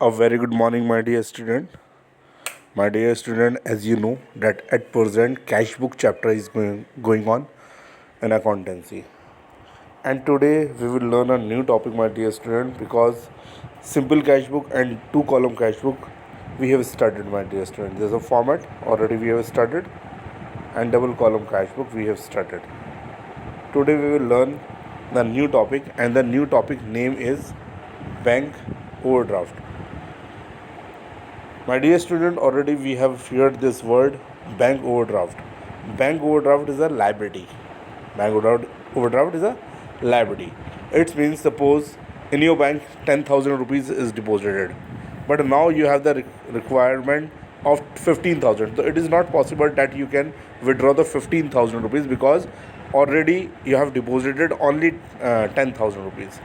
A very good morning, my dear student. My dear student, as you know that at present cash book chapter is going on in accountancy. And today we will learn a new topic, my dear student, because simple cash book and two column cash book we have started, my dear student. There's a format already we have started, and double column cash book we have started. Today we will learn the new topic, and the new topic name is bank overdraft. My dear student, already we have heard this word bank overdraft. Bank overdraft is a liability. Bank overdraft is a liability. It means suppose in your bank 10,000 rupees is deposited, but now you have the requirement of 15,000. So it is not possible that you can withdraw the 15,000 rupees because already you have deposited only 10,000 rupees.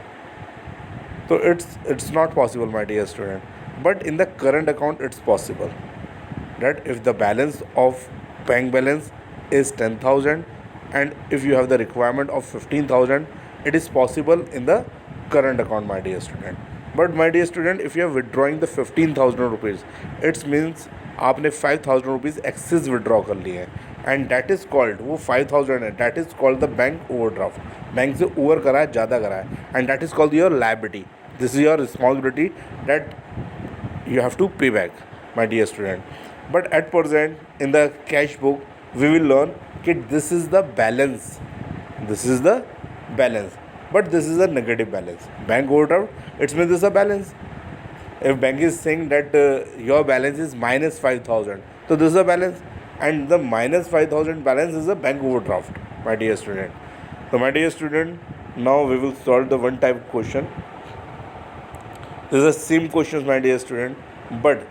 So it's not possible, my dear student. But in the current account, it's possible that if the balance of bank balance is 10,000 and if you have the requirement of 15,000, it is possible in the current account, my dear student. But my dear student, if you are withdrawing the 15,000 rupees, it means आपने 5,000 rupees access withdraw कर लिए हैं and that is called वो 5,000 है, that is called the bank overdraft. Bank से over करा है, ज़्यादा करा है, and that is called your liability. This is your responsibility that you have to pay back, my dear student. But at present in the cash book we will learn that this is the balance, but this is a negative balance. Bank overdraft, it means this is a balance. If bank is saying that your balance is minus 5,000, so this is a balance, and the minus 5,000 balance is a bank overdraft, my dear student. So my dear student, now we will solve the one type question. This is the same questions, my dear student, but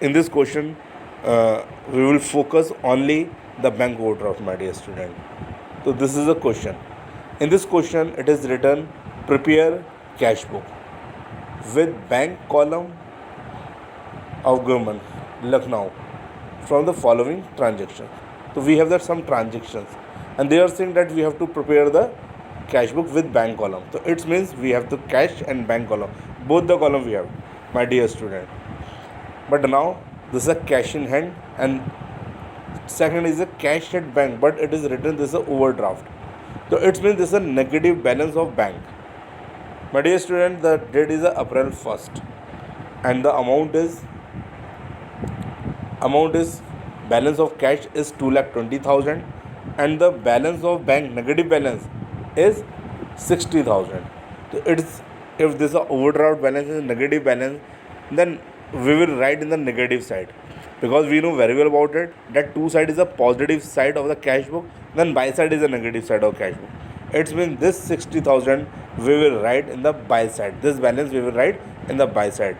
in this question we will focus only the bank overdraft, my dear student. So this is a question. In this question it is written, prepare cash book with bank column of government Lucknow from the following transactions. So we have that some transactions, and they are saying that we have to prepare the cash book with bank column. So it means we have the cash and bank column, both the column we have, my dear student. But now this is a cash in hand, and second is a cash at bank, but it is written this is a overdraft. So it means this is a negative balance of bank. My dear student, the date is April 1st, and the amount is balance of cash is 2,20,000, and the balance of bank negative balance is 60,000. So it's, if this overdraft balance is negative balance, then we will write in the negative side, because we know very well about it that two side is a positive side of the cash book, then buy side is a negative side of cash book. It means this 60,000 we will write in the buy side, this balance we will write in the buy side,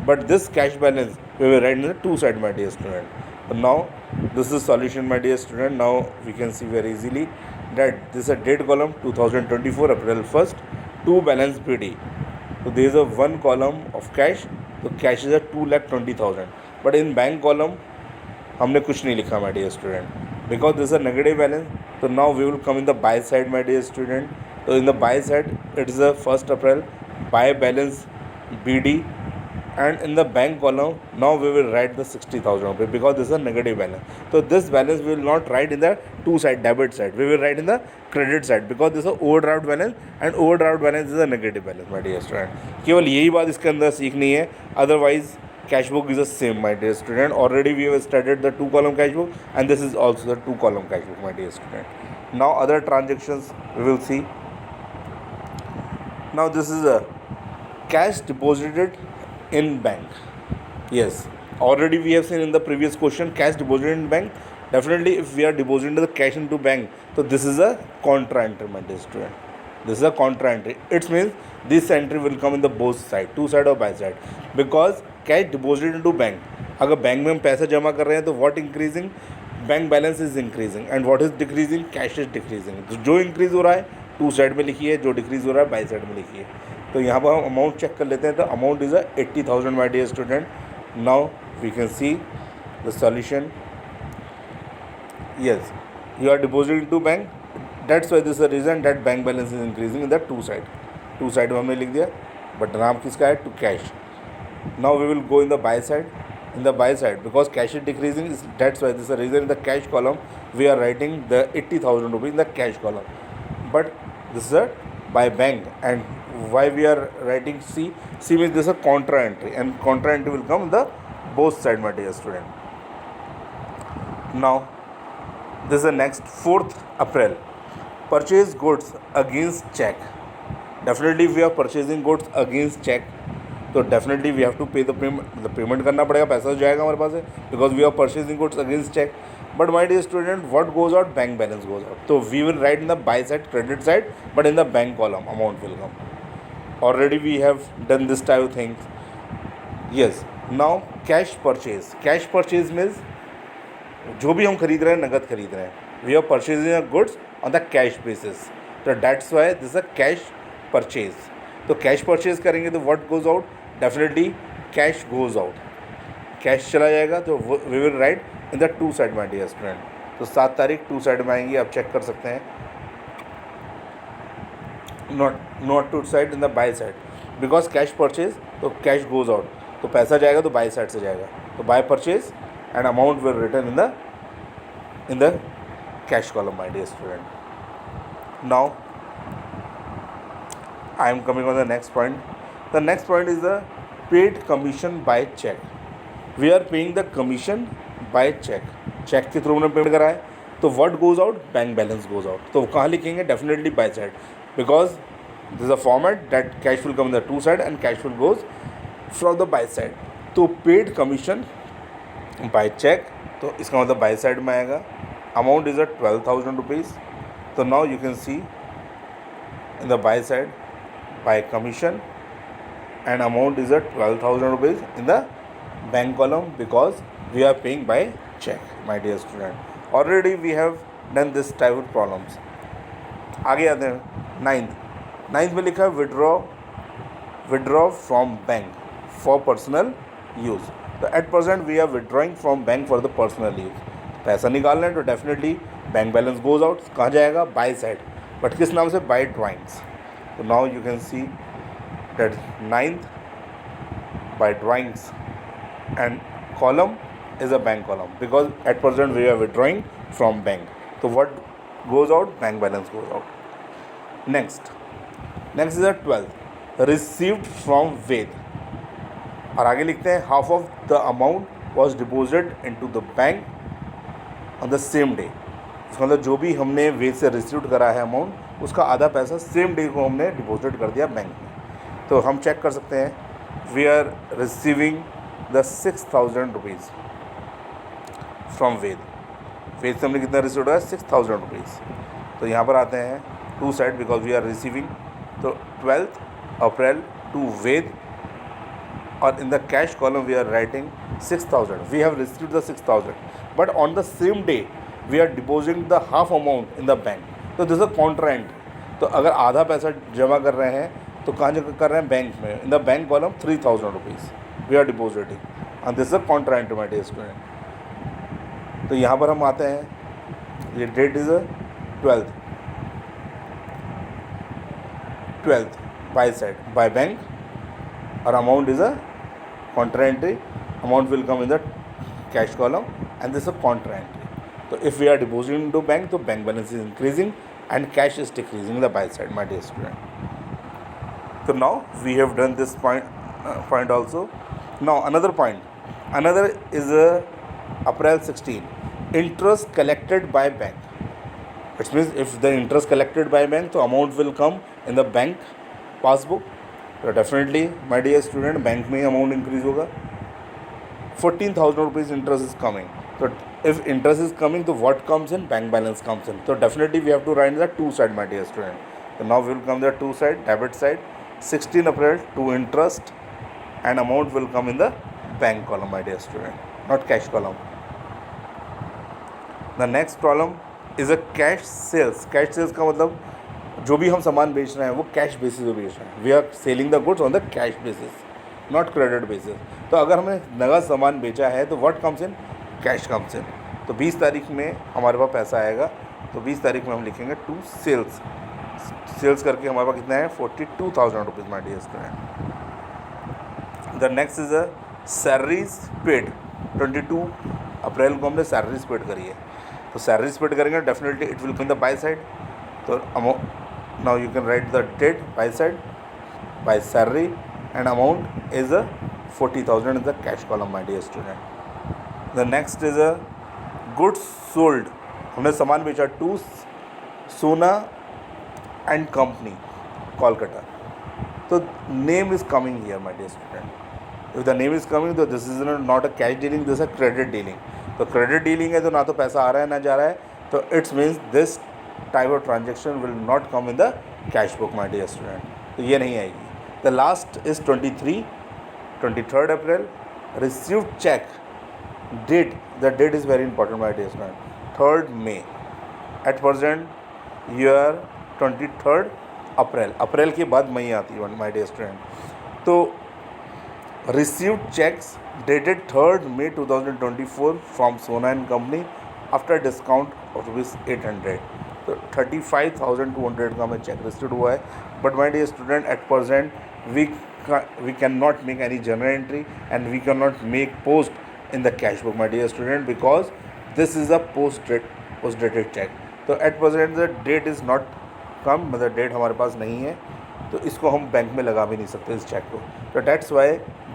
but this cash balance we will write in the two side, my dear student. But now this is solution, my dear student. Now we can see very easily that this is a date column 2024 April 1st, two balance PD. So there is a one column of cash, so cash is a 2,20,000, but in bank column हमने कुछ नहीं लिखा, my dear student, because this is a negative balance. So now we will come in the buy side, my dear student. So in the buy side it is the 1st April buy balance BD, and in the bank column now we will write the 60,000 rupees because this is a negative balance. So this balance we will not write in the two side debit side, we will write in the credit side, because this is a overdraft balance, and overdraft balance is a negative balance, my dear student. केवल यही बात इसके अंदर सीखनी है, otherwise cash book is the same, my dear student. Already we have studied the two column cash book, and this is also the two column cash book, my dear student. Now other transactions we will see. Now this is a cash deposited in bank. Yes, already we have seen in the previous question cash deposited in bank. Definitely if we are depositing the cash into bank, so this is a contra entry, my dear student. This is a contra entry. It means this entry will come in the both side, two side or buy side, because cash deposited into bank. अगर bank में हम पैसा जमा कर रहे हैं तो what increasing, bank balance is increasing, and what is decreasing, cash is decreasing. तो जो इंक्रीज हो रहा है टू साइड में लिखिए, जो डिक्रीज हो रहा है बाई साइड में लिखिए. तो यहाँ पर हम अमाउंट चेक कर लेते हैं. तो amount is 80,000, my dear student. Now we can see the solution. Yes, you are depositing to bank. That's why this is the reason that bank balance is increasing in the two side. To side में हमने लिख दिया, बट नाम किसका है, to cash. Now we will go in the buy side. In the buy side, because cash is decreasing, that's why this is the reason in the cash column we are writing the 80,000 rupees in the cash column. But this is a by bank, and why we are writing C? C means this is a contra entry, and contra entry will come in the both side, my dear student. Now this is the next 4th April. Purchase goods against check. Definitely if we are purchasing goods against check, तो definitely we have to pay the payment करना पड़ेगा, पैसा जाएगा हमारे पास से, because we are purchasing goods against cheque. But my dear student, what goes out? Bank balance goes out. तो we will write in the by side credit side, but in the bank column amount will come. Already we have done this type of things. Yes. Now cash purchase. Cash purchase means जो भी हम खरीद रहे हैं नगद खरीद रहे हैं. We are purchasing a goods on the cash basis, तो that's why this a cash purchase. तो कैश परचेज करेंगे तो what goes out? Definitely cash goes out, cash चला जाएगा. तो we will write in the to side, my dear student. तो 7 तारीख to side में आएंगी, आप चेक कर सकते हैं. Not to side, in the by side, because cash purchase, तो कैश गोज आउट, तो पैसा जाएगा तो बाय साइड से जाएगा. तो by purchase and amount will return in the cash column, my dear student. Now I am coming on the next point. The next point is the paid commission by check. We are paying the commission by check. Cheque के through हमने payment करा है, तो what goes out? Bank balance goes out. तो कहाँ लिखेंगे? Definitely by side, because this is a format that cash will come in the to side and cash will goes from the by side. तो paid commission by cheque, तो इसका मतलब by side में आएगा. Amount is a 12,000 rupees. तो now you can see in the by side by commission, and amount is at 12,000 rupees in the bank column, because we are paying by check, my dear student. Already we have done this type of problems. आगे आते हैं. Ninth में लिखा है withdraw from bank for personal use. तो at present we are withdrawing from bank for the personal use. पैसा निकालना है तो definitely bank balance goes out. कहाँ जाएगा? By side. बट किस नाम से? By drawings. So now you can see that 9th by drawings, and column is a bank column, because at present we are withdrawing from bank. So what goes out? Bank balance goes out. Next is the 12th, received from Ved. और आगे लिखते हैं half of the amount was deposited into the bank on the same day. इसका मतलब जो भी हमने वेद से रिसीव करा है अमाउंट, उसका आधा पैसा सेम डे को हमने डिपॉजिट कर दिया बैंक में. तो हम चेक कर सकते हैं, we are receiving the 6,000 rupees from Ved. Ved से हमने कितना रिसीव किया? 6,000 रुपीज़. तो यहाँ पर आते हैं to side, because we are receiving. तो 12th अप्रैल टू वेद, और in the cash column we are writing 6,000. We have received the 6,000, but on the same day we are depositing the half amount in the bank. तो this a contra entry. तो अगर आधा पैसा जमा कर रहे हैं तो कहाँ जमा कर रहे हैं? बैंक में. In the bank column 3,000 rupees we are depositing, and this a contra entry, my dear student. तो यहाँ पर हम आते हैं, ये date is 12th by side, by bank, और amount is a contra entry. Amount will come in the cash column, and this a contra entry. तो if we are depositing into bank, तो bank balance is increasing and cash is decreasing the buy side, my dear student. So now we have done this point also. Now another point, another is April 16, interest collected by bank. Which means if the interest collected by bank, तो amount will come in the bank passbook. तो definitely my dear student, bank में amount increase होगा. 14,000 rupees interest is coming. So if interest is coming, तो what comes in? Bank balance comes in. So definitely we have to write the two side, my dear student. So now we will come the two side, debit side, 16 April to interest, and amount will come in the bank column, my dear student, not cash column. The next column is a cash sales. Cash sales का मतलब जो भी हम सामान बेच रहे हैं वो कैश बेसिस पे बेच रहे हैं. We are selling the goods on the cash basis, not credit basis. तो अगर हमने नगद सामान बेचा है तो what comes in? Cash comes in. तो 20 तारीख में हमारे पास पैसा आएगा, तो 20 तारीख में हम लिखेंगे टू सेल्स. सेल्स करके हमारे पास कितना है? 42,000 rupees, my dear student. The next is a salaries paid 22 April को हमने सैलरीज पेड करी है, तो सैलरीज पेड करेंगे definitely it will be in the by side. तो now you can write the date by side by salary and amount is a 40,000 in the cash column my dear student. The next is a goods sold. हमने सामान बेचा to सोना and company Kolkata. तो name is coming here my dear student. If the name is coming तो this is not a cash dealing, this a credit dealing. तो क्रेडिट डीलिंग है तो ना तो पैसा आ रहा है ना जा रहा है, तो it's means this type of transaction will not come in the cash book my dear student. तो ये नहीं आएगी. The last is 23rd April, received check. Date, the date is very important my dear student. 3rd May. At present you are 23rd April. अप्रैल के बाद मई आती है my dear student. तो received checks dated 3rd May 2024 from Sona and Company after discount of ₹800. तो 35,200 का हमें check receive हुआ है. But my dear student at present we cannot make any journal entry and we cannot make post in the cash book my dear student, because this is a post dated check. तो at present the date is not come, मतलब date हमारे पास नहीं है, तो इसको हम bank में लगा भी नहीं सकते इस चेक को. तो that's why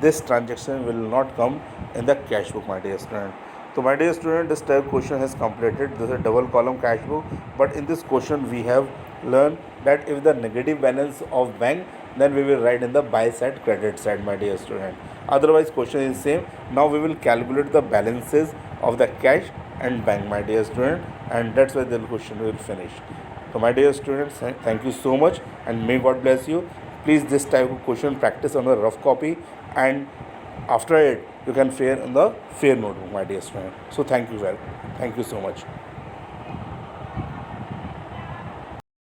this transaction will not come in the cash book my dear student. So my dear student, this type question has completed. This is a double column cash book, but in this question we have learned that if the negative balance of bank, then we will write in the buy side, credit side my dear student. Otherwise question is same. Now we will calculate the balances of the cash and bank my dear student, and that's why the question will finish. So my dear students, thank you so much and may God bless you. Please this type of question practice on a rough copy, and after it you can fare in the fair notebook my dear student. So thank you so much.